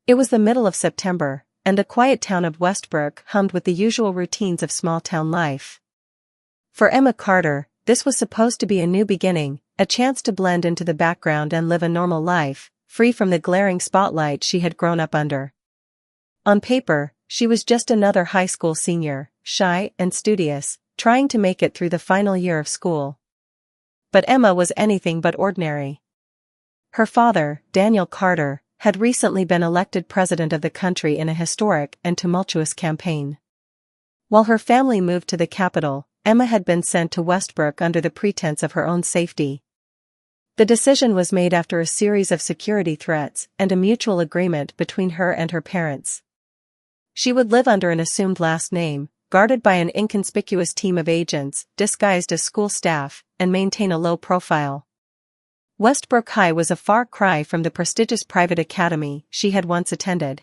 It was the middle of September, and the quiet town of Westbrook hummed with the usual routines of small-town life. For Emma Carter, this was supposed to be a new beginning, a chance to blend into the background and live a normal life, free from the glaring spotlight she had grown up under. On paper, she was just another high school senior, shy and studious, trying to make it through the final year of school. But Emma was anything but ordinary. Her father, Daniel Carter, had recently been elected president of the country in a historic and tumultuous campaign. While her family moved to the capital, Emma had been sent to Westbrook under the pretense of her own safety. The decision was made after a series of security threats and a mutual agreement between her and her parents. She would live under an assumed last name, guarded by an inconspicuous team of agents disguised as school staff, and maintain a low profile. Westbrook High was a far cry from the prestigious private academy she had once attended.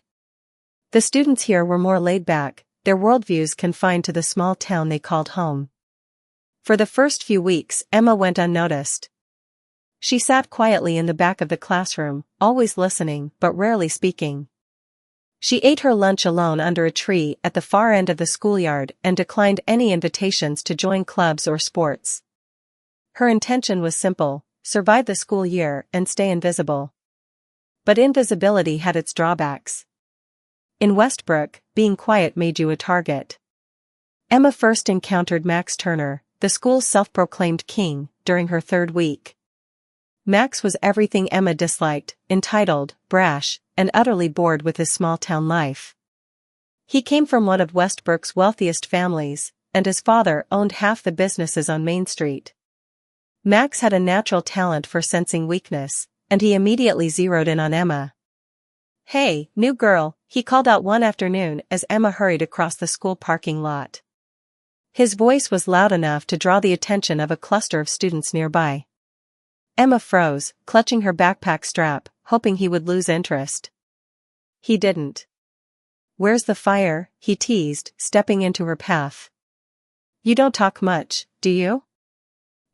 The students here were more laid back, their worldviews confined to the small town they called home. For the first few weeks, Emma went unnoticed. She sat quietly in the back of the classroom, always listening but rarely speaking. She ate her lunch alone under a tree at the far end of the schoolyard and declined any invitations to join clubs or sports. Her intention was simple: survive the school year and stay invisible. But invisibility had its drawbacks. In Westbrook, being quiet made you a target. Emma first encountered Max Turner, the school's self-proclaimed king, during her third week. Max was everything Emma disliked: entitled, brash, and utterly bored with his small-town life. He came from one of Westbrook's wealthiest families, and his father owned half the businesses on Main Street. Max had a natural talent for sensing weakness, and he immediately zeroed in on Emma. "Hey, new girl," he called out one afternoon as Emma hurried across the school parking lot. His voice was loud enough to draw the attention of a cluster of students nearby. Emma froze, clutching her backpack strap, hoping he would lose interest. He didn't. "Where's the fire?" he teased, stepping into her path. "You don't talk much, do you?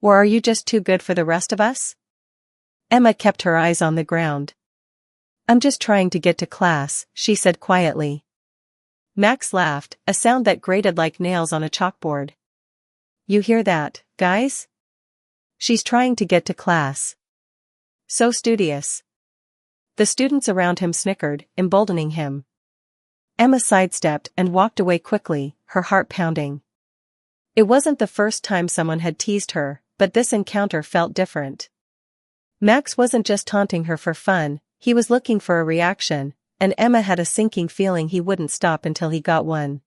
Or are you just too good for the rest of us?" Emma kept her eyes on the ground. "I'm just trying to get to class," she said quietly. Max laughed, a sound that grated like nails on a chalkboard. "You hear that, guys? She's trying to get to class. So studious." The students around him snickered, emboldening him. Emma sidestepped and walked away quickly, her heart pounding. It wasn't the first time someone had teased her, but this encounter felt different. Max wasn't just taunting her for fun, he was looking for a reaction, and Emma had a sinking feeling he wouldn't stop until he got one.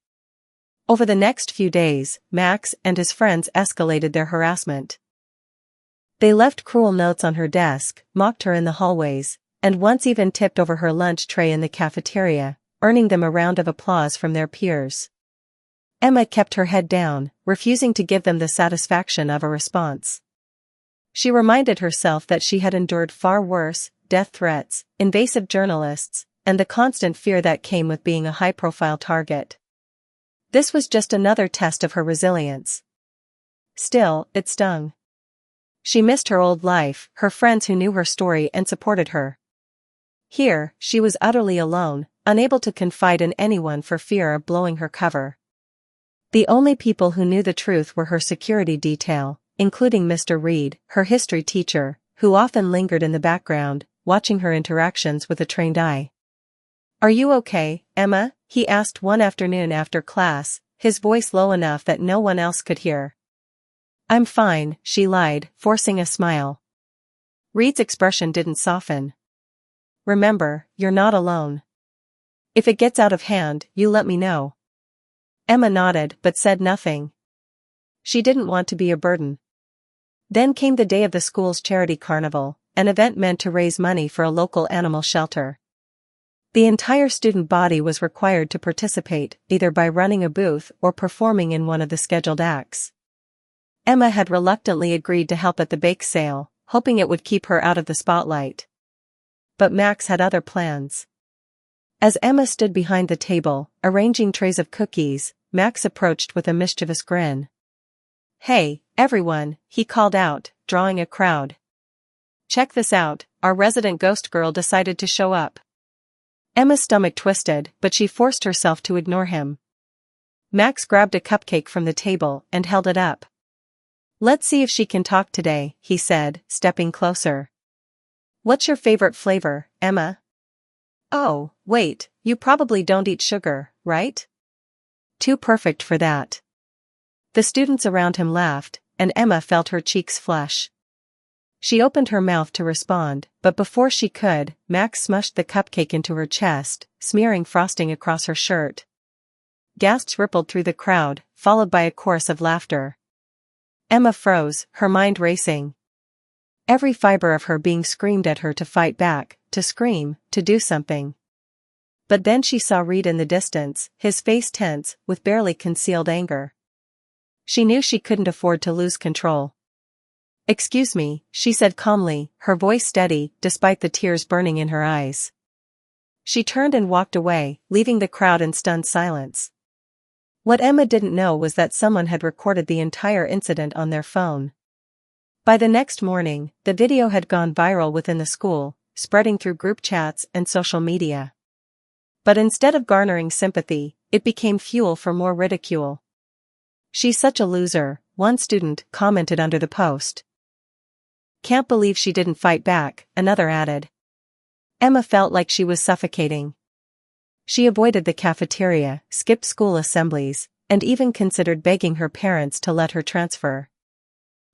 Over the next few days, Max and his friends escalated their harassment. They left cruel notes on her desk, mocked her in the hallways, and once even tipped over her lunch tray in the cafeteria, earning them a round of applause from their peers. Emma kept her head down, refusing to give them the satisfaction of a response. She reminded herself that she had endured far worse: death threats, invasive journalists, and the constant fear that came with being a high-profile target. This was just another test of her resilience. Still, it stung. She missed her old life, her friends who knew her story and supported her. Here, she was utterly alone, unable to confide in anyone for fear of blowing her cover. The only people who knew the truth were her security detail, including Mr. Reed, her history teacher, who often lingered in the background, watching her interactions with a trained eye. "Are you okay, Emma?" he asked one afternoon after class, his voice low enough that no one else could hear. "I'm fine," she lied, forcing a smile. Reed's expression didn't soften. "Remember, you're not alone. If it gets out of hand, you let me know." Emma nodded but said nothing. She didn't want to be a burden. Then came the day of the school's charity carnival, an event meant to raise money for a local animal shelter. The entire student body was required to participate, either by running a booth or performing in one of the scheduled acts. Emma had reluctantly agreed to help at the bake sale, hoping it would keep her out of the spotlight. But Max had other plans. As Emma stood behind the table, arranging trays of cookies, Max approached with a mischievous grin. "Hey, everyone," he called out, drawing a crowd. "Check this out, our resident ghost girl decided to show up." Emma's stomach twisted, but she forced herself to ignore him. Max grabbed a cupcake from the table and held it up. "Let's see if she can talk today," he said, stepping closer. "What's your favorite flavor, Emma?" "Oh, wait, you probably don't eat sugar, right?" "Too perfect for that." The students around him laughed, and Emma felt her cheeks flush. She opened her mouth to respond, but before she could, Max smushed the cupcake into her chest, smearing frosting across her shirt. Gasps rippled through the crowd, followed by a chorus of laughter. Emma froze, her mind racing. Every fiber of her being screamed at her to fight back, to scream, to do something. But then she saw Reed in the distance, his face tense, with barely concealed anger. She knew she couldn't afford to lose control. "Excuse me," she said calmly, her voice steady, despite the tears burning in her eyes. She turned and walked away, leaving the crowd in stunned silence. What Emma didn't know was that someone had recorded the entire incident on their phone. By the next morning, the video had gone viral within the school, spreading through group chats and social media. But instead of garnering sympathy, it became fuel for more ridicule. "She's such a loser," one student commented under the post. "Can't believe she didn't fight back," another added. Emma felt like she was suffocating. She avoided the cafeteria, skipped school assemblies, and even considered begging her parents to let her transfer.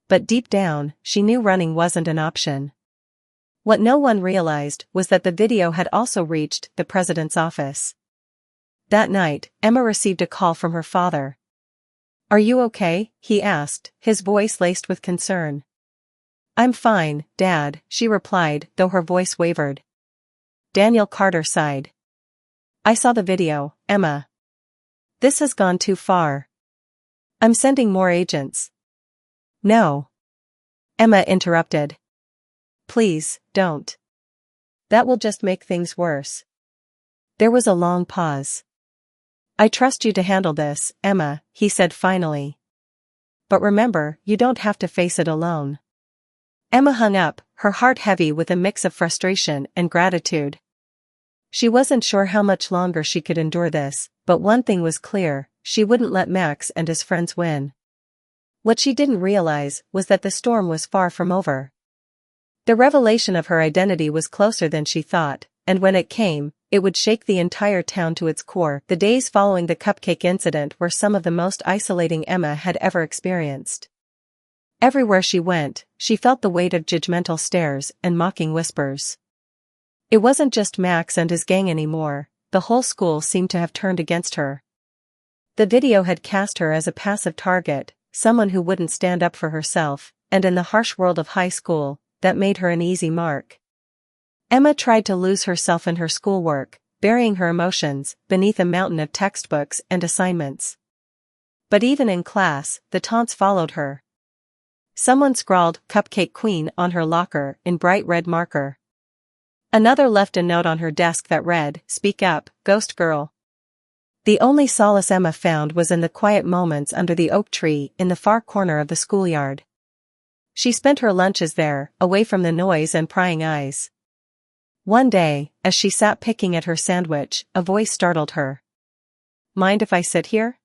But deep down, she knew running wasn't an option. What no one realized was that the video had also reached the president's office. That night, Emma received a call from her father. "Are you okay?" he asked, his voice laced with concern. "I'm fine, Dad," she replied, though her voice wavered. Daniel Carter sighed. "I saw the video, Emma. This has gone too far. I'm sending more agents." "No." Emma interrupted. "Please, don't. That will just make things worse." There was a long pause. "I trust you to handle this, Emma," he said finally. "But remember, you don't have to face it alone." Emma hung up, her heart heavy with a mix of frustration and gratitude. She wasn't sure how much longer she could endure this, but one thing was clear, she wouldn't let Max and his friends win. What she didn't realize was that the storm was far from over. The revelation of her identity was closer than she thought, and when it came, it would shake the entire town to its core. The days following the cupcake incident were some of the most isolating Emma had ever experienced. Everywhere she went, she felt the weight of judgmental stares and mocking whispers. It wasn't just Max and his gang anymore, the whole school seemed to have turned against her. The video had cast her as a passive target, someone who wouldn't stand up for herself, and in the harsh world of high school, that made her an easy mark. Emma tried to lose herself in her schoolwork, burying her emotions beneath a mountain of textbooks and assignments. But even in class, the taunts followed her. Someone scrawled "Cupcake Queen" on her locker in bright red marker. Another left a note on her desk that read, "Speak up, ghost girl." The only solace Emma found was in the quiet moments under the oak tree in the far corner of the schoolyard. She spent her lunches there, away from the noise and prying eyes. One day, as she sat picking at her sandwich, a voice startled her. "Mind if I sit here?"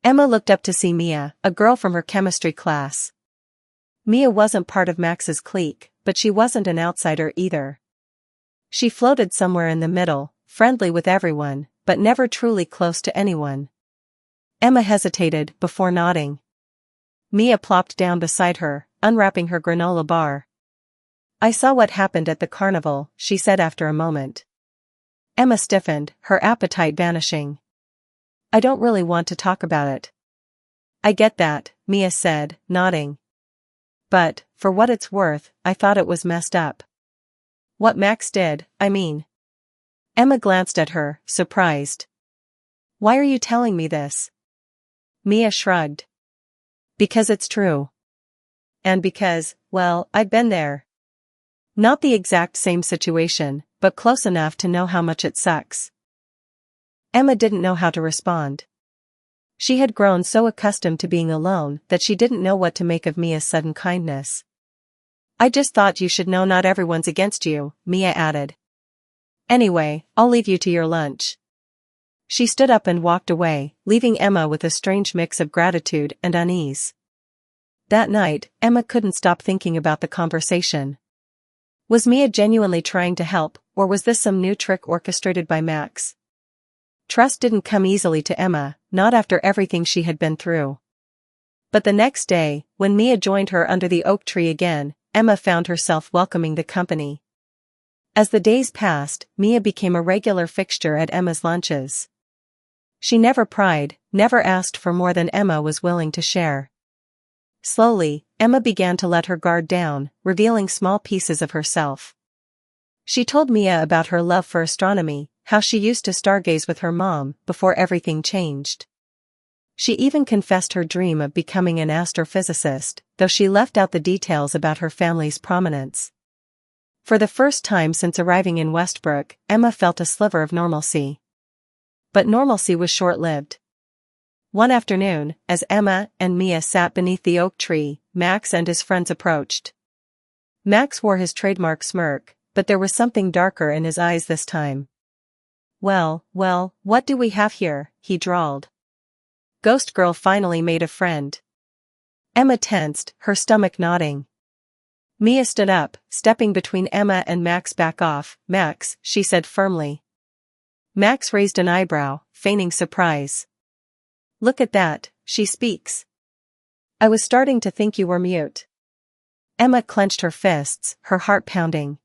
Emma looked up to see Mia, a girl from her chemistry class. Mia wasn't part of Max's clique, but she wasn't an outsider either. She floated somewhere in the middle, friendly with everyone, but never truly close to anyone. Emma hesitated before nodding. Mia plopped down beside her, unwrapping her granola bar. "I saw what happened at the carnival," she said after a moment. Emma stiffened, her appetite vanishing. "I don't really want to talk about it." "I get that," Mia said, nodding. "But, for what it's worth, I thought it was messed up. What Max did, I mean." Emma glanced at her, surprised. "Why are you telling me this?" Mia shrugged. "Because it's true. And because, well, I've been there. Not the exact same situation, but close enough to know how much it sucks." Emma didn't know how to respond. She had grown so accustomed to being alone that she didn't know what to make of Mia's sudden kindness. "I just thought you should know not everyone's against you," Mia added. Anyway, I'll leave you to your lunch. She stood up and walked away, leaving Emma with a strange mix of gratitude and unease. That night, Emma couldn't stop thinking about the conversation. Was Mia genuinely trying to help, or was this some new trick orchestrated by Max? Trust didn't come easily to Emma, not after everything she had been through. But the next day, when Mia joined her under the oak tree again, Emma found herself welcoming the company. As the days passed, Mia became a regular fixture at Emma's lunches. She never pried, never asked for more than Emma was willing to share. Slowly, Emma began to let her guard down, revealing small pieces of herself. She told Mia about her love for astronomy, how she used to stargaze with her mom before everything changed. She even confessed her dream of becoming an astrophysicist, though she left out the details about her family's prominence. For the first time since arriving in Westbrook, Emma felt a sliver of normalcy. But normalcy was short-lived. One afternoon, as Emma and Mia sat beneath the oak tree, Max and his friends approached. Max wore his trademark smirk, but there was something darker in his eyes this time. Well, what do we have here?" he drawled. Ghost Girl finally made a friend. Emma tensed, her stomach knotting. Mia stood up, stepping between Emma and Max. "Back off, Max," she said firmly. Max raised an eyebrow, feigning surprise. "Look at that, she speaks. I was starting to think you were mute." Emma clenched her fists, her heart pounding.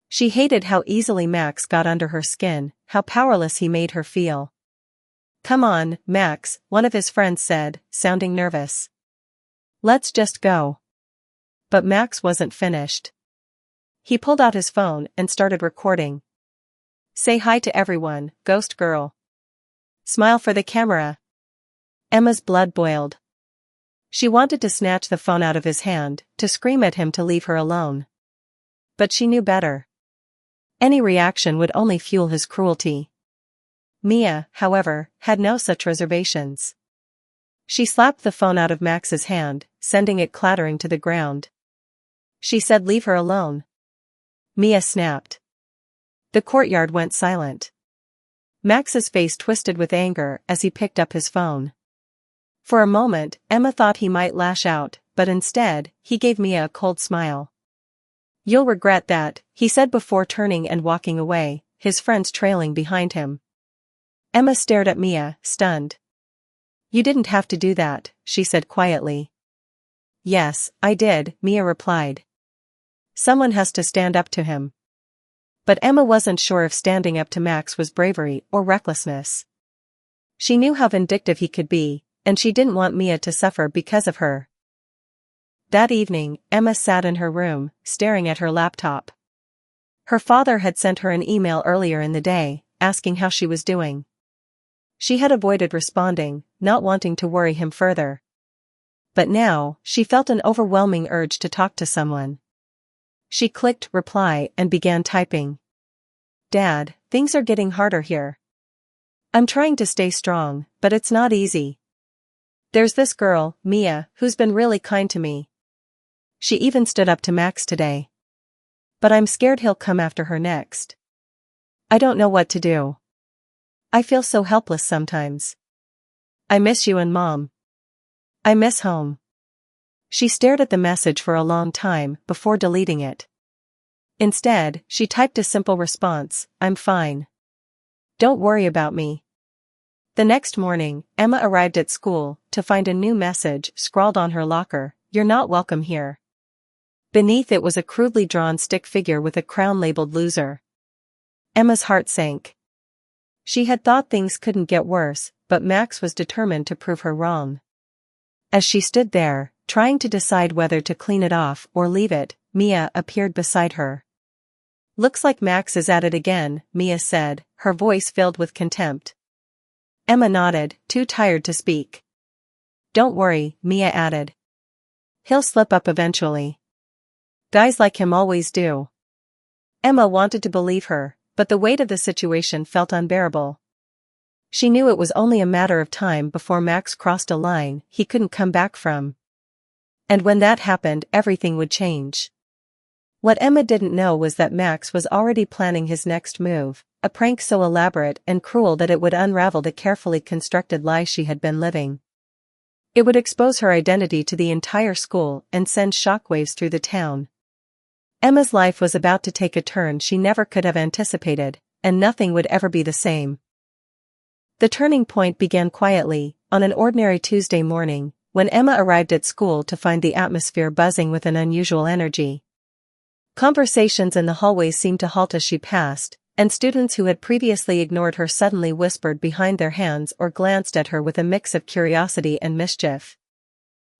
She hated how easily Max got under her skin, how powerless he made her feel. "Come on, Max," one of his friends said, sounding nervous. "Let's just go." But Max wasn't finished. He pulled out his phone and started recording. "Say hi to everyone, Ghost Girl. Smile for the camera." Emma's blood boiled. She wanted to snatch the phone out of his hand, to scream at him to leave her alone. But she knew better. Any reaction would only fuel his cruelty. Mia, however, had no such reservations. She slapped the phone out of Max's hand, sending it clattering to the ground. She said, "Leave her alone." Mia snapped. The courtyard went silent. Max's face twisted with anger as he picked up his phone. For a moment, Emma thought he might lash out, but instead, he gave Mia a cold smile. "You'll regret that," he said before turning and walking away, his friends trailing behind him. Emma stared at Mia, stunned. "You didn't have to do that," she said quietly. "Yes, I did," Mia replied. "Someone has to stand up to him." But Emma wasn't sure if standing up to Max was bravery or recklessness. She knew how vindictive he could be, and she didn't want Mia to suffer because of her. That evening, Emma sat in her room, staring at her laptop. Her father had sent her an email earlier in the day, asking how she was doing. She had avoided responding, not wanting to worry him further. But now, she felt an overwhelming urge to talk to someone. She clicked reply and began typing. "Dad, things are getting harder here. I'm trying to stay strong, but it's not easy. There's this girl, Mia, who's been really kind to me. She even stood up to Max today. But I'm scared he'll come after her next. I don't know what to do. I feel so helpless sometimes. I miss you and Mom. I miss home." She stared at the message for a long time before deleting it. Instead, she typed a simple response, "I'm fine. Don't worry about me." The next morning, Emma arrived at school to find a new message scrawled on her locker, "You're not welcome here." Beneath it was a crudely drawn stick figure with a crown labeled "loser." Emma's heart sank. She had thought things couldn't get worse, but Max was determined to prove her wrong. As she stood there, trying to decide whether to clean it off or leave it, Mia appeared beside her. "Looks like Max is at it again," Mia said, her voice filled with contempt. Emma nodded, too tired to speak. "Don't worry," Mia added. "He'll slip up eventually. Guys like him always do." Emma wanted to believe her, but the weight of the situation felt unbearable. She knew it was only a matter of time before Max crossed a line he couldn't come back from. And when that happened, everything would change. What Emma didn't know was that Max was already planning his next move, a prank so elaborate and cruel that it would unravel the carefully constructed lie she had been living. It would expose her identity to the entire school and send shockwaves through the town. Emma's life was about to take a turn she never could have anticipated, and nothing would ever be the same. The turning point began quietly, on an ordinary Tuesday morning, when Emma arrived at school to find the atmosphere buzzing with an unusual energy. Conversations in the hallways seemed to halt as she passed, and students who had previously ignored her suddenly whispered behind their hands or glanced at her with a mix of curiosity and mischief.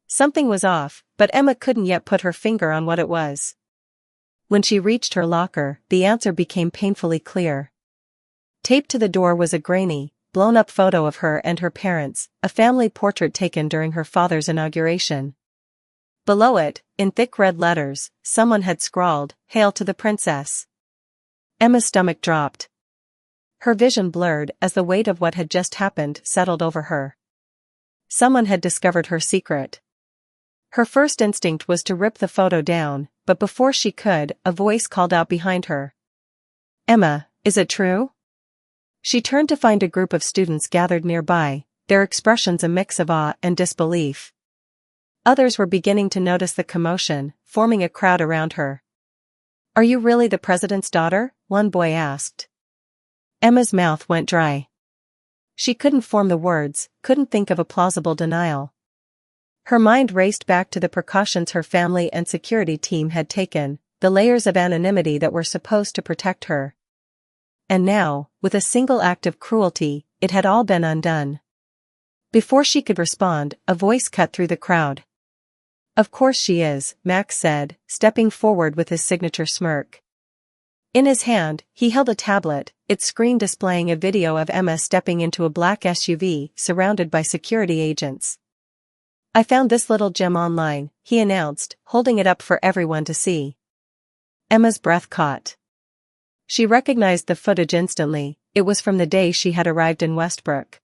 Something was off, but Emma couldn't yet put her finger on what it was. When she reached her locker, the answer became painfully clear. Taped to the door was a grainy, blown-up photo of her and her parents, a family portrait taken during her father's inauguration. Below it, in thick red letters, someone had scrawled, "Hail to the Princess." Emma's stomach dropped. Her vision blurred as the weight of what had just happened settled over her. Someone had discovered her secret. Her first instinct was to rip the photo down, but before she could, a voice called out behind her. "Emma, is it true?" She turned to find a group of students gathered nearby, their expressions a mix of awe and disbelief. Others were beginning to notice the commotion, forming a crowd around her. "Are you really the president's daughter?" one boy asked. Emma's mouth went dry. She couldn't form the words, couldn't think of a plausible denial. Her mind raced back to the precautions her family and security team had taken, the layers of anonymity that were supposed to protect her. And now, with a single act of cruelty, it had all been undone. Before she could respond, a voice cut through the crowd. "Of course she is," Max said, stepping forward with his signature smirk. In his hand, he held a tablet, its screen displaying a video of Emma stepping into a black SUV, surrounded by security agents. "I found this little gem online," he announced, holding it up for everyone to see. Emma's breath caught. She recognized the footage instantly. It was from the day she had arrived in Westbrook.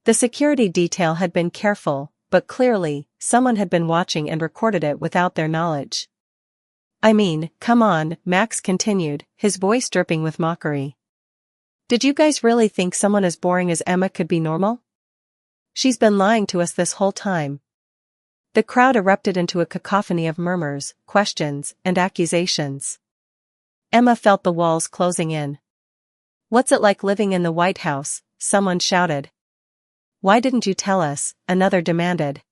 The security detail had been careful, but clearly, someone had been watching and recorded it without their knowledge. "I mean, come on," Max continued, his voice dripping with mockery. "Did you guys really think someone as boring as Emma could be normal? She's been lying to us this whole time." The crowd erupted into a cacophony of murmurs, questions, and accusations. Emma felt the walls closing in. "What's it like living in the White House?" someone shouted. "Why didn't you tell us?" another demanded.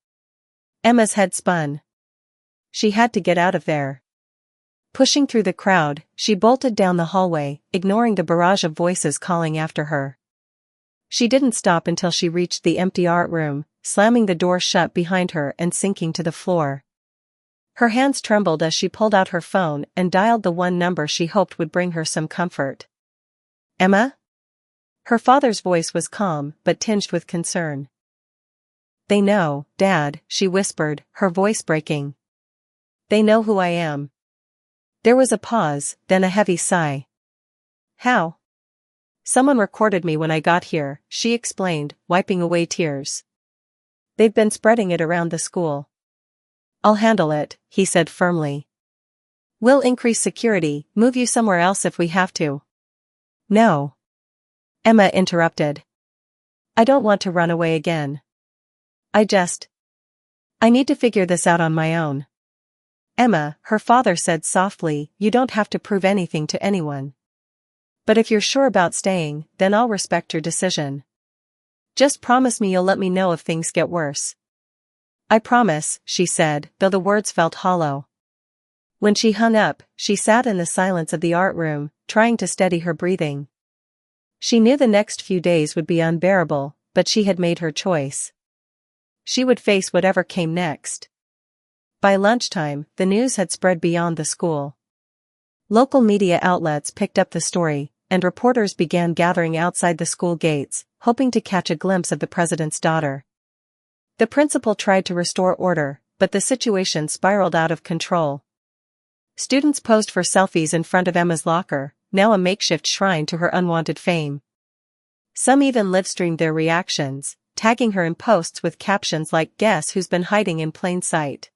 Emma's head spun. She had to get out of there. Pushing through the crowd, she bolted down the hallway, ignoring the barrage of voices calling after her. She didn't stop until she reached the empty art room, slamming the door shut behind her and sinking to the floor. Her hands trembled as she pulled out her phone and dialed the one number she hoped would bring her some comfort. "Emma?" Her father's voice was calm but tinged with concern. "They know, Dad," she whispered, her voice breaking. "They know who I am." There was a pause, then a heavy sigh. "How?" "Someone recorded me when I got here," she explained, wiping away tears. "They've been spreading it around the school." "I'll handle it," he said firmly. "We'll increase security, move you somewhere else if we have to." "No." Emma interrupted. "I don't want to run away again. I need to figure this out on my own." "Emma," her father said softly, "you don't have to prove anything to anyone. But if you're sure about staying, then I'll respect your decision. Just promise me you'll let me know if things get worse." "I promise," she said, though the words felt hollow. When she hung up, she sat in the silence of the art room, trying to steady her breathing. She knew the next few days would be unbearable, but she had made her choice. She would face whatever came next. By lunchtime, the news had spread beyond the school. Local media outlets picked up the story, and reporters began gathering outside the school gates, hoping to catch a glimpse of the president's daughter. The principal tried to restore order, but the situation spiraled out of control. Students posed for selfies in front of Emma's locker, now a makeshift shrine to her unwanted fame. Some even live-streamed their reactions, tagging her in posts with captions like "Guess who's been hiding in plain sight."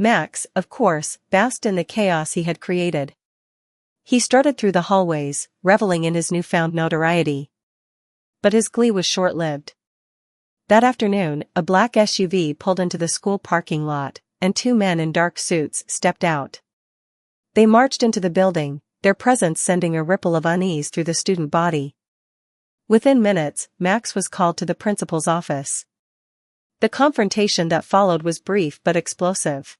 Max, of course, basked in the chaos he had created. He strutted through the hallways, reveling in his newfound notoriety. But his glee was short-lived. That afternoon, a black SUV pulled into the school parking lot, and two men in dark suits stepped out. They marched into the building, their presence sending a ripple of unease through the student body. Within minutes, Max was called to the principal's office. The confrontation that followed was brief but explosive.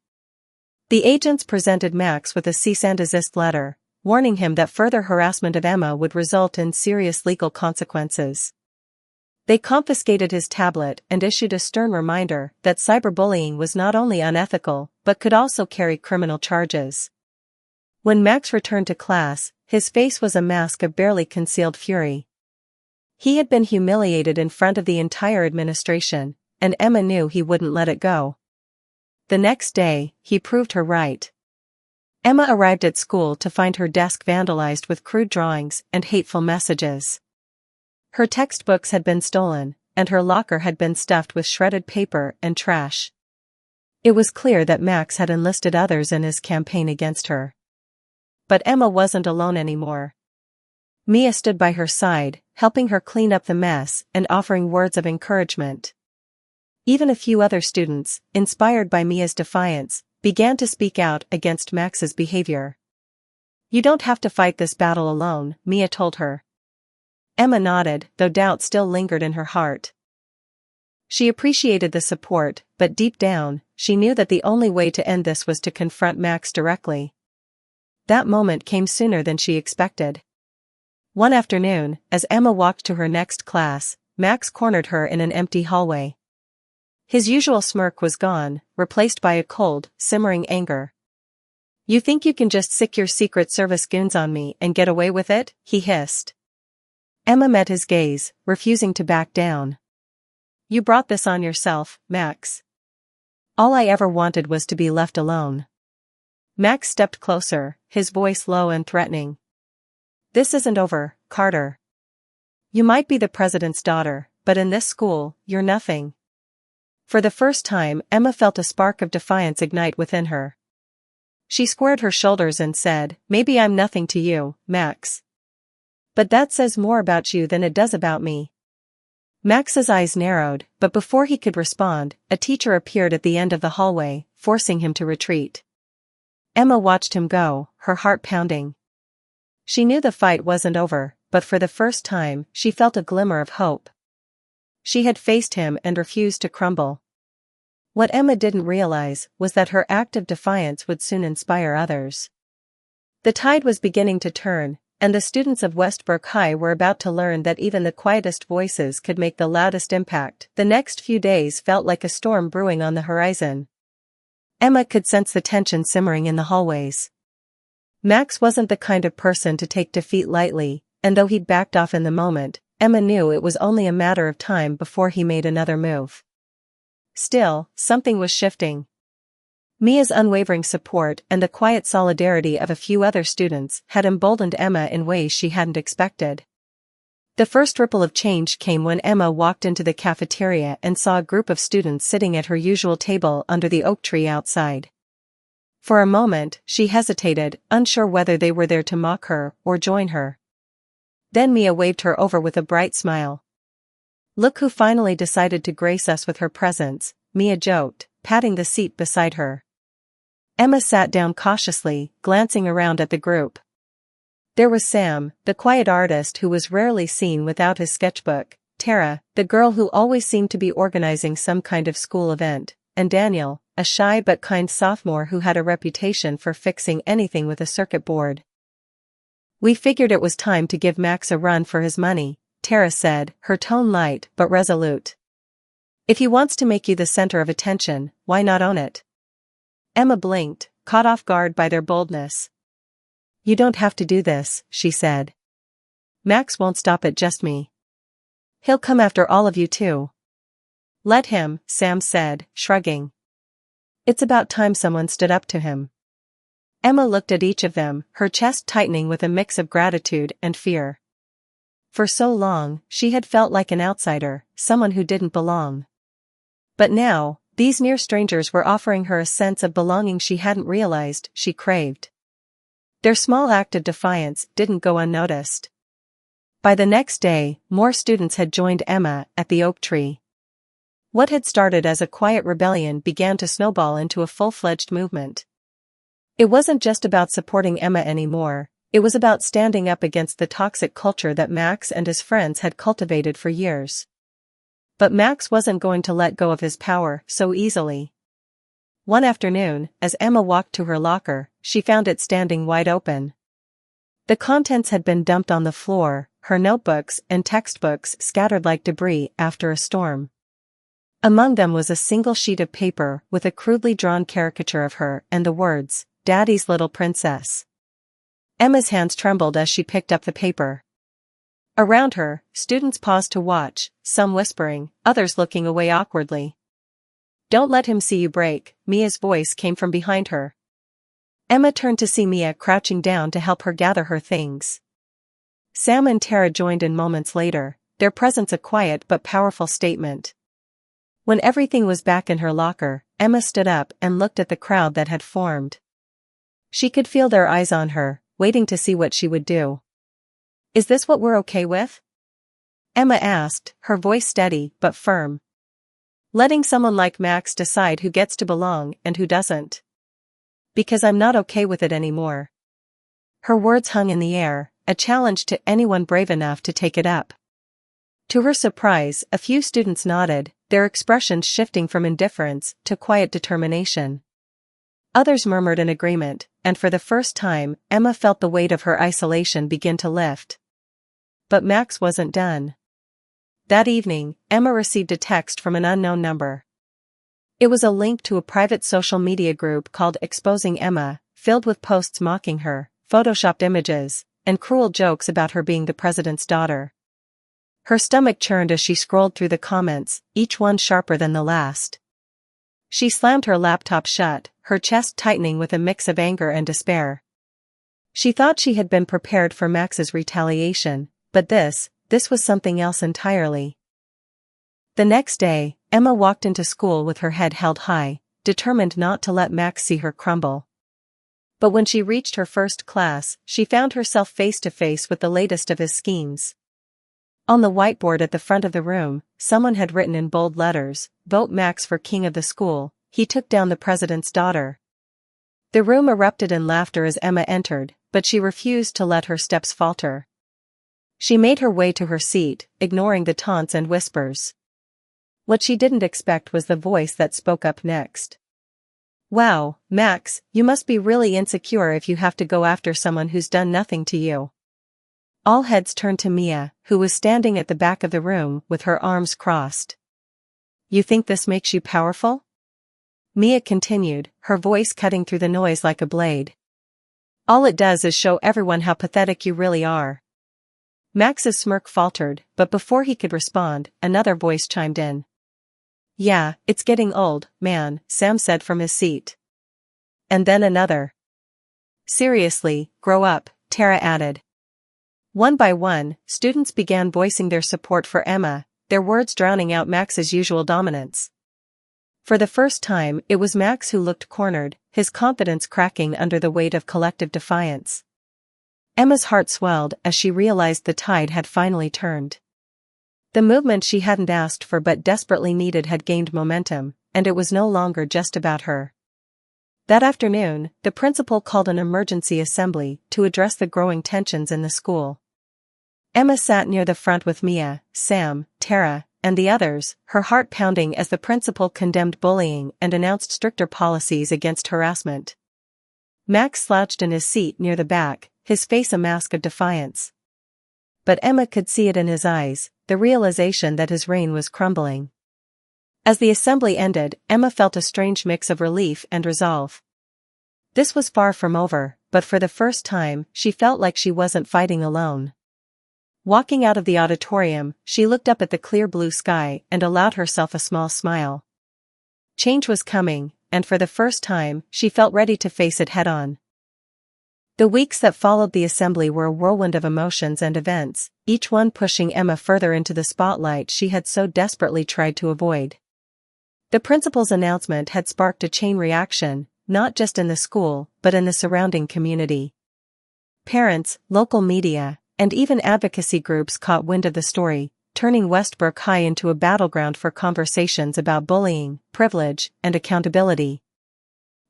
The agents presented Max with a cease and desist letter, warning him that further harassment of Emma would result in serious legal consequences. They confiscated his tablet and issued a stern reminder that cyberbullying was not only unethical but could also carry criminal charges. When Max returned to class, his face was a mask of barely concealed fury. He had been humiliated in front of the entire administration, and Emma knew he wouldn't let it go. The next day, he proved her right. Emma arrived at school to find her desk vandalized with crude drawings and hateful messages. Her textbooks had been stolen, and her locker had been stuffed with shredded paper and trash. It was clear that Max had enlisted others in his campaign against her. But Emma wasn't alone anymore. Mia stood by her side, helping her clean up the mess and offering words of encouragement. Even a few other students, inspired by Mia's defiance, began to speak out against Max's behavior. "You don't have to fight this battle alone," Mia told her. Emma nodded, though doubt still lingered in her heart. She appreciated the support, but deep down, she knew that the only way to end this was to confront Max directly. That moment came sooner than she expected. One afternoon, as Emma walked to her next class, Max cornered her in an empty hallway. His usual smirk was gone, replaced by a cold, simmering anger. "You think you can just sick your Secret Service goons on me and get away with it?" he hissed. Emma met his gaze, refusing to back down. "You brought this on yourself, Max. All I ever wanted was to be left alone." Max stepped closer, his voice low and threatening. "This isn't over, Carter. You might be the president's daughter, but in this school, you're nothing." For the first time, Emma felt a spark of defiance ignite within her. She squared her shoulders and said, "Maybe I'm nothing to you, Max. But that says more about you than it does about me." Max's eyes narrowed, but before he could respond, a teacher appeared at the end of the hallway, forcing him to retreat. Emma watched him go, her heart pounding. She knew the fight wasn't over, but for the first time, she felt a glimmer of hope. She had faced him and refused to crumble. What Emma didn't realize was that her act of defiance would soon inspire others. The tide was beginning to turn, and the students of Westbrook High were about to learn that even the quietest voices could make the loudest impact. The next few days felt like a storm brewing on the horizon. Emma could sense the tension simmering in the hallways. Max wasn't the kind of person to take defeat lightly, and though he'd backed off in the moment, Emma knew it was only a matter of time before he made another move. Still, something was shifting. Mia's unwavering support and the quiet solidarity of a few other students had emboldened Emma in ways she hadn't expected. The first ripple of change came when Emma walked into the cafeteria and saw a group of students sitting at her usual table under the oak tree outside. For a moment, she hesitated, unsure whether they were there to mock her or join her. Then Mia waved her over with a bright smile. "Look who finally decided to grace us with her presence," Mia joked, patting the seat beside her. Emma sat down cautiously, glancing around at the group. There was Sam, the quiet artist who was rarely seen without his sketchbook, Tara, the girl who always seemed to be organizing some kind of school event, and Daniel, a shy but kind sophomore who had a reputation for fixing anything with a circuit board. "We figured it was time to give Max a run for his money," Tara said, her tone light but resolute. "If he wants to make you the center of attention, why not own it?" Emma blinked, caught off guard by their boldness. "You don't have to do this," she said. "Max won't stop at just me. He'll come after all of you too." "Let him," Sam said, shrugging. "It's about time someone stood up to him." Emma looked at each of them, her chest tightening with a mix of gratitude and fear. For so long, she had felt like an outsider, someone who didn't belong. But now, These near strangers were offering her a sense of belonging she hadn't realized she craved. Their small act of defiance didn't go unnoticed. By the next day, more students had joined Emma at the oak tree. What had started as a quiet rebellion began to snowball into a full-fledged movement. It wasn't just about supporting Emma anymore, it was about standing up against the toxic culture that Max and his friends had cultivated for years. But Max wasn't going to let go of his power so easily. One afternoon, as Emma walked to her locker, she found it standing wide open. The contents had been dumped on the floor, her notebooks and textbooks scattered like debris after a storm. Among them was a single sheet of paper with a crudely drawn caricature of her and the words, "Daddy's little princess." Emma's hands trembled as she picked up the paper. Around her, students paused to watch, some whispering, others looking away awkwardly. "Don't let him see you break," Mia's voice came from behind her. Emma turned to see Mia crouching down to help her gather her things. Sam and Tara joined in moments later, their presence a quiet but powerful statement. When everything was back in her locker, Emma stood up and looked at the crowd that had formed. She could feel their eyes on her, waiting to see what she would do. "Is this what we're okay with?" Emma asked, her voice steady but firm. "Letting someone like Max decide who gets to belong and who doesn't. Because I'm not okay with it anymore." Her words hung in the air, a challenge to anyone brave enough to take it up. To her surprise, a few students nodded, their expressions shifting from indifference to quiet determination. Others murmured in agreement, and for the first time, Emma felt the weight of her isolation begin to lift. But Max wasn't done. That evening, Emma received a text from an unknown number. It was a link to a private social media group called Exposing Emma, filled with posts mocking her, photoshopped images, and cruel jokes about her being the president's daughter. Her stomach churned as she scrolled through the comments, each one sharper than the last. She slammed her laptop shut, her chest tightening with a mix of anger and despair. She thought she had been prepared for Max's retaliation, but this was something else entirely. The next day, Emma walked into school with her head held high, determined not to let Max see her crumble. But when she reached her first class, she found herself face to face with the latest of his schemes. On the whiteboard at the front of the room, someone had written in bold letters, "Vote Max for king of the school, he took down the president's daughter." The room erupted in laughter as Emma entered, but she refused to let her steps falter. She made her way to her seat, ignoring the taunts and whispers. What she didn't expect was the voice that spoke up next. "Wow, Max, you must be really insecure if you have to go after someone who's done nothing to you." All heads turned to Mia, who was standing at the back of the room with her arms crossed. "You think this makes you powerful?" Mia continued, her voice cutting through the noise like a blade. "All it does is show everyone how pathetic you really are." Max's smirk faltered, but before he could respond, another voice chimed in. "Yeah, it's getting old, man," Sam said from his seat. And then another. "Seriously, grow up," Tara added. One by one, students began voicing their support for Emma, their words drowning out Max's usual dominance. For the first time, it was Max who looked cornered, his confidence cracking under the weight of collective defiance. Emma's heart swelled as she realized the tide had finally turned. The movement she hadn't asked for but desperately needed had gained momentum, and it was no longer just about her. That afternoon, the principal called an emergency assembly to address the growing tensions in the school. Emma sat near the front with Mia, Sam, Tara, and the others, her heart pounding as the principal condemned bullying and announced stricter policies against harassment. Max slouched in his seat near the back, his face a mask of defiance. But Emma could see it in his eyes, the realization that his reign was crumbling. As the assembly ended, Emma felt a strange mix of relief and resolve. This was far from over, but for the first time, she felt like she wasn't fighting alone. Walking out of the auditorium, she looked up at the clear blue sky and allowed herself a small smile. Change was coming, and for the first time, she felt ready to face it head-on. The weeks that followed the assembly were a whirlwind of emotions and events, each one pushing Emma further into the spotlight she had so desperately tried to avoid. The principal's announcement had sparked a chain reaction, not just in the school, but in the surrounding community. Parents, local media, and even advocacy groups caught wind of the story, turning Westbrook High into a battleground for conversations about bullying, privilege, and accountability.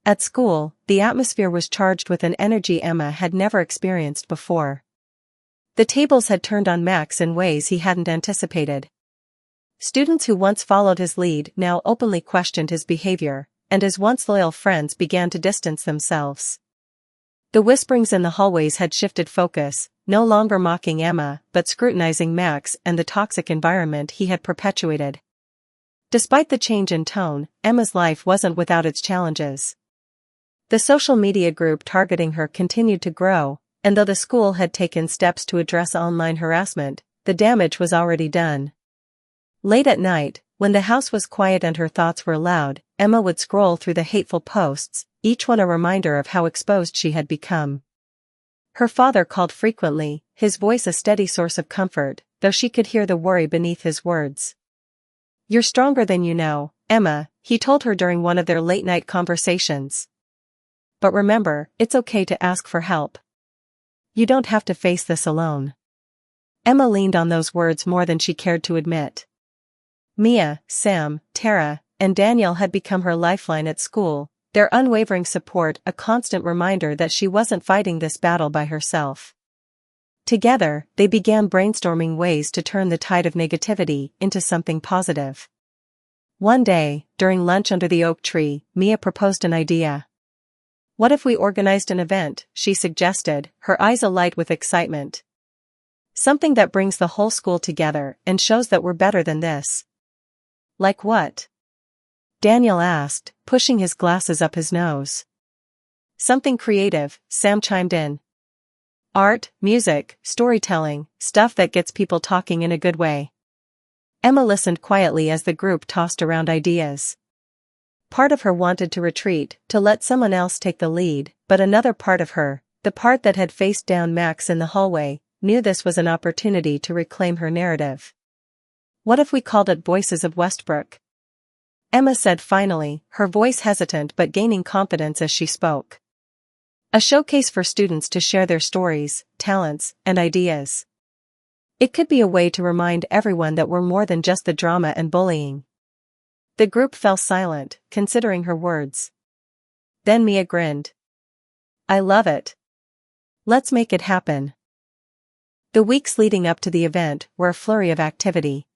At school, the atmosphere was charged with an energy Emma had never experienced before. The tables had turned on Max in ways he hadn't anticipated. Students who once followed his lead now openly questioned his behavior, and his once loyal friends began to distance themselves. The whisperings in the hallways had shifted focus, no longer mocking Emma, but scrutinizing Max and the toxic environment he had perpetuated. Despite the change in tone, Emma's life wasn't without its challenges. The social media group targeting her continued to grow, and though the school had taken steps to address online harassment, the damage was already done. Late at night, when the house was quiet and her thoughts were loud, Emma would scroll through the hateful posts, each one a reminder of how exposed she had become. Her father called frequently, his voice a steady source of comfort, though she could hear the worry beneath his words. "You're stronger than you know, Emma," he told her during one of their late-night conversations. "But remember, it's okay to ask for help. You don't have to face this alone." Emma leaned on those words more than she cared to admit. Mia, Sam, Tara, and Daniel had become her lifeline at school, their unwavering support a constant reminder that she wasn't fighting this battle by herself. Together, they began brainstorming ways to turn the tide of negativity into something positive. One day, during lunch under the oak tree, Mia proposed an idea. "What if we organized an event?" she suggested, her eyes alight with excitement. "Something that brings the whole school together and shows that we're better than this." "Like what?" Daniel asked, pushing his glasses up his nose. "Something creative," Sam chimed in. "Art, music, storytelling, stuff that gets people talking in a good way." Emma listened quietly as the group tossed around ideas. Part of her wanted to retreat, to let someone else take the lead, but another part of her, the part that had faced down Max in the hallway, knew this was an opportunity to reclaim her narrative. "What if we called it Voices of Westbrook?" Emma said finally, her voice hesitant but gaining confidence as she spoke. "A showcase for students to share their stories, talents, and ideas. It could be a way to remind everyone that we're more than just the drama and bullying." The group fell silent, considering her words. Then Mia grinned. "I love it. Let's make it happen." The weeks leading up to the event were a flurry of activity.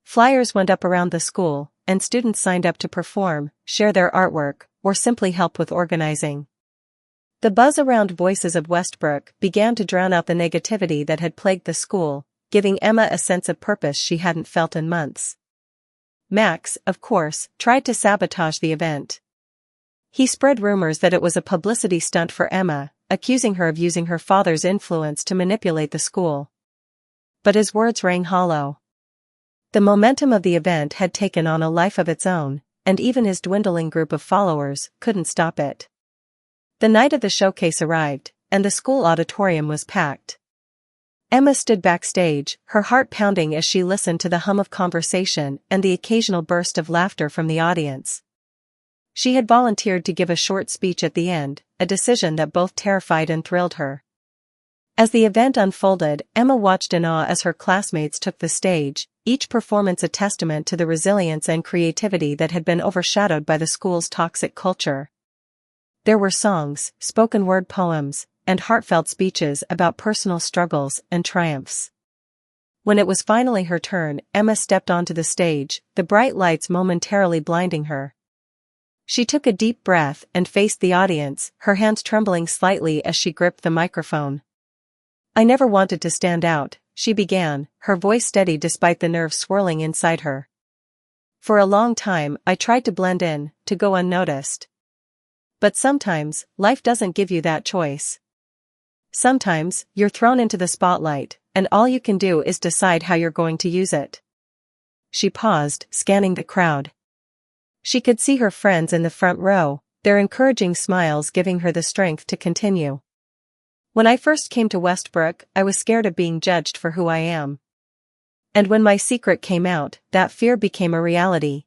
Flyers went up around the school, and students signed up to perform, share their artwork, or simply help with organizing. The buzz around Voices of Westbrook began to drown out the negativity that had plagued the school, giving Emma a sense of purpose she hadn't felt in months. Max, of course, tried to sabotage the event. He spread rumors that it was a publicity stunt for Emma, accusing her of using her father's influence to manipulate the school. But his words rang hollow. The momentum of the event had taken on a life of its own, and even his dwindling group of followers couldn't stop it. The night of the showcase arrived, and the school auditorium was packed. Emma stood backstage, her heart pounding as she listened to the hum of conversation and the occasional burst of laughter from the audience. She had volunteered to give a short speech at the end, a decision that both terrified and thrilled her. As the event unfolded, Emma watched in awe as her classmates took the stage, each performance a testament to the resilience and creativity that had been overshadowed by the school's toxic culture. There were songs, spoken-word poems, and heartfelt speeches about personal struggles and triumphs. When it was finally her turn, Emma stepped onto the stage, the bright lights momentarily blinding her. She took a deep breath and faced the audience, her hands trembling slightly as she gripped the microphone. "I never wanted to stand out," she began, her voice steady despite the nerves swirling inside her. "For a long time, I tried to blend in, to go unnoticed. But sometimes, life doesn't give you that choice. Sometimes, you're thrown into the spotlight, and all you can do is decide how you're going to use it." She paused, scanning the crowd. She could see her friends in the front row, their encouraging smiles giving her the strength to continue. "When I first came to Westbrook, I was scared of being judged for who I am. And when my secret came out, that fear became a reality.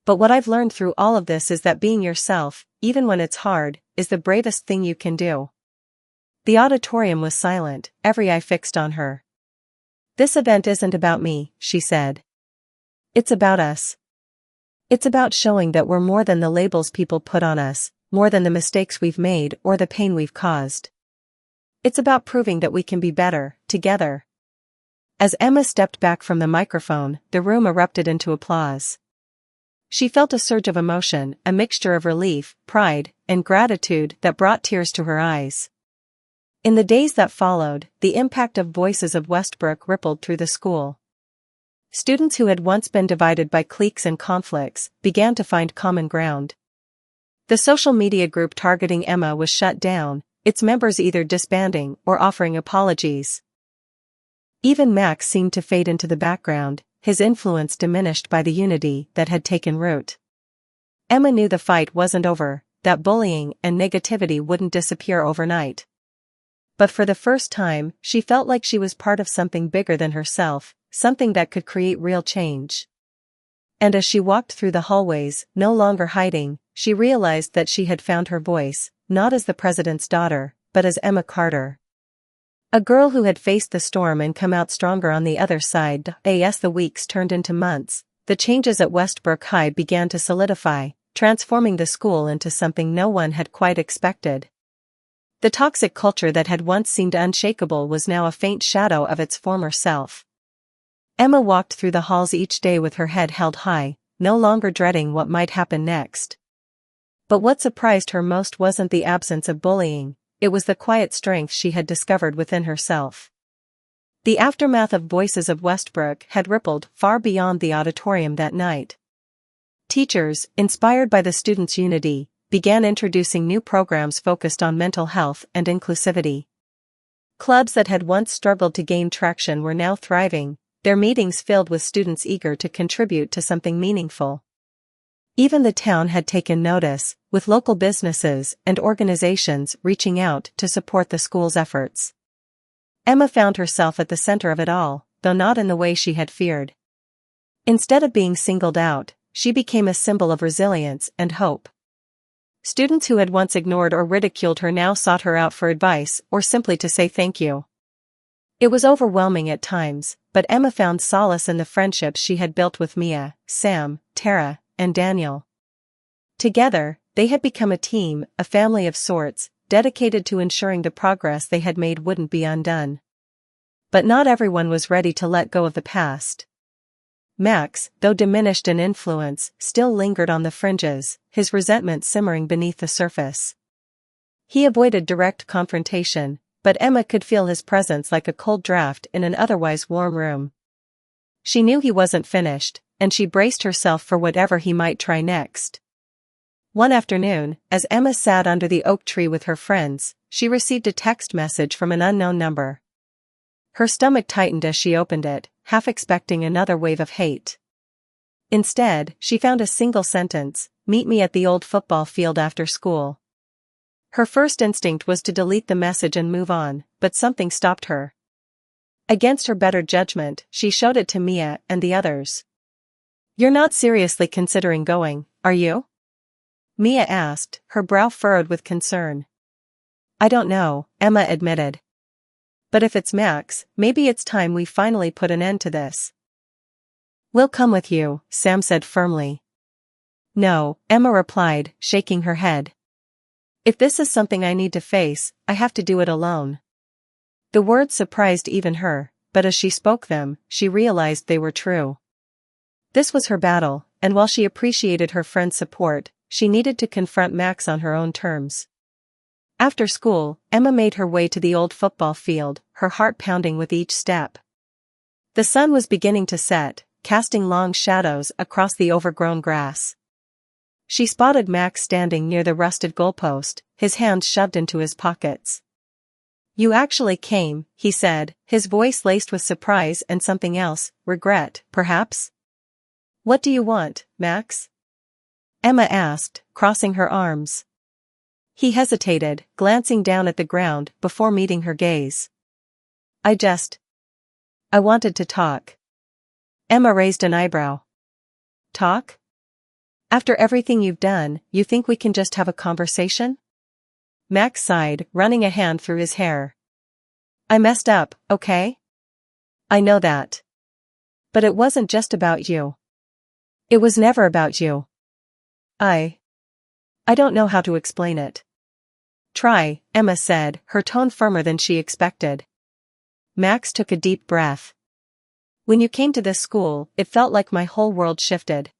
But what I've learned through all of this is that being yourself, even when it's hard, is the bravest thing you can do. The auditorium was silent, every eye fixed on her. This event isn't about me, she said. It's about us. It's about showing that we're more than the labels people put on us, more than the mistakes we've made or the pain we've caused. It's about proving that we can be better, together. As Emma stepped back from the microphone, the room erupted into applause. She felt a surge of emotion, a mixture of relief, pride, and gratitude that brought tears to her eyes. In the days that followed, the impact of Voices of Westbrook rippled through the school. Students who had once been divided by cliques and conflicts began to find common ground. The social media group targeting Emma was shut down, its members either disbanding or offering apologies. Even Max seemed to fade into the background, his influence diminished by the unity that had taken root. Emma knew the fight wasn't over, that bullying and negativity wouldn't disappear overnight. But for the first time, she felt like she was part of something bigger than herself, something that could create real change. And as she walked through the hallways, no longer hiding, she realized that she had found her voice, not as the president's daughter, but as Emma Carter. A girl who had faced the storm and come out stronger on the other side. As the weeks turned into months, the changes at Westbrook High began to solidify, transforming the school into something no one had quite expected. The toxic culture that had once seemed unshakable was now a faint shadow of its former self. Emma walked through the halls each day with her head held high, no longer dreading what might happen next. But what surprised her most wasn't the absence of bullying, it was the quiet strength she had discovered within herself. The aftermath of Voices of Westbrook had rippled far beyond the auditorium that night. Teachers, inspired by the students' unity, began introducing new programs focused on mental health and inclusivity. Clubs that had once struggled to gain traction were now thriving, their meetings filled with students eager to contribute to something meaningful. Even the town had taken notice, with local businesses and organizations reaching out to support the school's efforts. Emma found herself at the center of it all, though not in the way she had feared. Instead of being singled out, she became a symbol of resilience and hope. Students who had once ignored or ridiculed her now sought her out for advice or simply to say thank you. It was overwhelming at times, but Emma found solace in the friendships she had built with Mia, Sam, Tara, and Daniel. Together, they had become a team, a family of sorts, dedicated to ensuring the progress they had made wouldn't be undone. But not everyone was ready to let go of the past. Max, though diminished in influence, still lingered on the fringes, his resentment simmering beneath the surface. He avoided direct confrontation, but Emma could feel his presence like a cold draft in an otherwise warm room. She knew he wasn't finished, and she braced herself for whatever he might try next. One afternoon, as Emma sat under the oak tree with her friends, she received a text message from an unknown number. Her stomach tightened as she opened it, half expecting another wave of hate. Instead, she found a single sentence, "Meet me at the old football field after school." Her first instinct was to delete the message and move on, but something stopped her. Against her better judgment, she showed it to Mia and the others. "You're not seriously considering going, are you?" Mia asked, her brow furrowed with concern. "I don't know," Emma admitted. "But if it's Max, maybe it's time we finally put an end to this." "We'll come with you," Sam said firmly. "No," Emma replied, shaking her head. "If this is something I need to face, I have to do it alone." The words surprised even her, but as she spoke them, she realized they were true. This was her battle, and while she appreciated her friend's support, she needed to confront Max on her own terms. After school, Emma made her way to the old football field, her heart pounding with each step. The sun was beginning to set, casting long shadows across the overgrown grass. She spotted Max standing near the rusted goalpost, his hands shoved into his pockets. "You actually came," he said, his voice laced with surprise and something else, regret, perhaps? "What do you want, Max?" Emma asked, crossing her arms. He hesitated, glancing down at the ground before meeting her gaze. I wanted to talk." Emma raised an eyebrow. "Talk? After everything you've done, you think we can just have a conversation? Max sighed, running a hand through his hair. I messed up, okay? I know that. But it wasn't just about you. It was never about you. I don't know how to explain it. Try, Emma said, her tone firmer than she expected. Max took a deep breath. When you came to this school, it felt like my whole world shifted.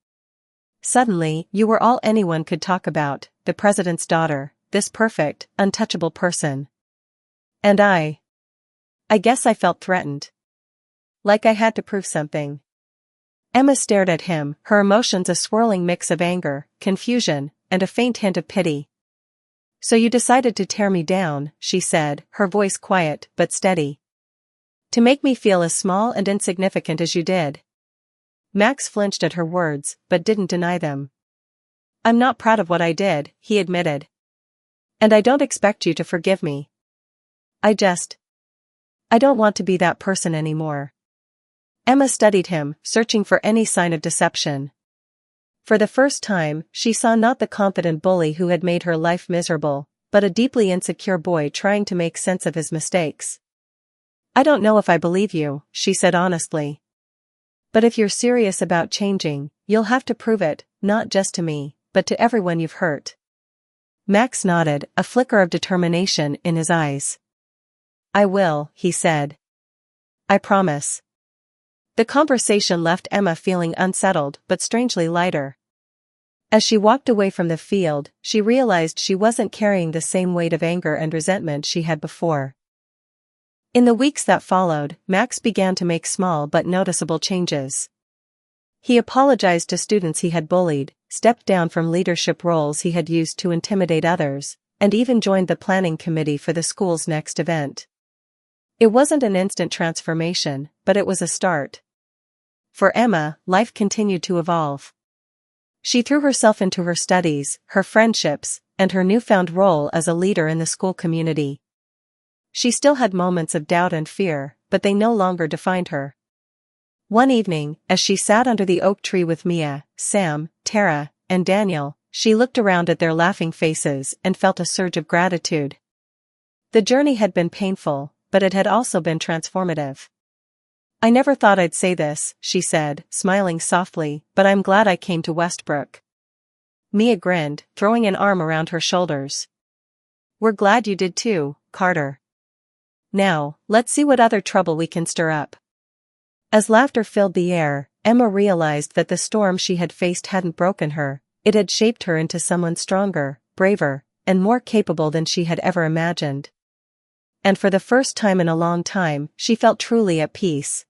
Suddenly, you were all anyone could talk about, the president's daughter, this perfect, untouchable person. And I guess I felt threatened. Like I had to prove something. Emma stared at him, her emotions a swirling mix of anger, confusion, and a faint hint of pity. So you decided to tear me down, she said, her voice quiet but steady. To make me feel as small and insignificant as you did. Max flinched at her words, but didn't deny them. I'm not proud of what I did, he admitted. And I don't expect you to forgive me. I don't want to be that person anymore. Emma studied him, searching for any sign of deception. For the first time, she saw not the confident bully who had made her life miserable, but a deeply insecure boy trying to make sense of his mistakes. I don't know if I believe you, she said honestly. But if you're serious about changing, you'll have to prove it, not just to me, but to everyone you've hurt. Max nodded, a flicker of determination in his eyes. I will, he said. I promise. The conversation left Emma feeling unsettled but strangely lighter. As she walked away from the field, she realized she wasn't carrying the same weight of anger and resentment she had before. In the weeks that followed, Max began to make small but noticeable changes. He apologized to students he had bullied, stepped down from leadership roles he had used to intimidate others, and even joined the planning committee for the school's next event. It wasn't an instant transformation, but it was a start. For Emma, life continued to evolve. She threw herself into her studies, her friendships, and her newfound role as a leader in the school community. She still had moments of doubt and fear, but they no longer defined her. One evening, as she sat under the oak tree with Mia, Sam, Tara, and Daniel, she looked around at their laughing faces and felt a surge of gratitude. The journey had been painful, but it had also been transformative. I never thought I'd say this, she said, smiling softly, but I'm glad I came to Westbrook. Mia grinned, throwing an arm around her shoulders. We're glad you did too, Carter. Now, let's see what other trouble we can stir up. As laughter filled the air, Emma realized that the storm she had faced hadn't broken her, it had shaped her into someone stronger, braver, and more capable than she had ever imagined. And for the first time in a long time, she felt truly at peace.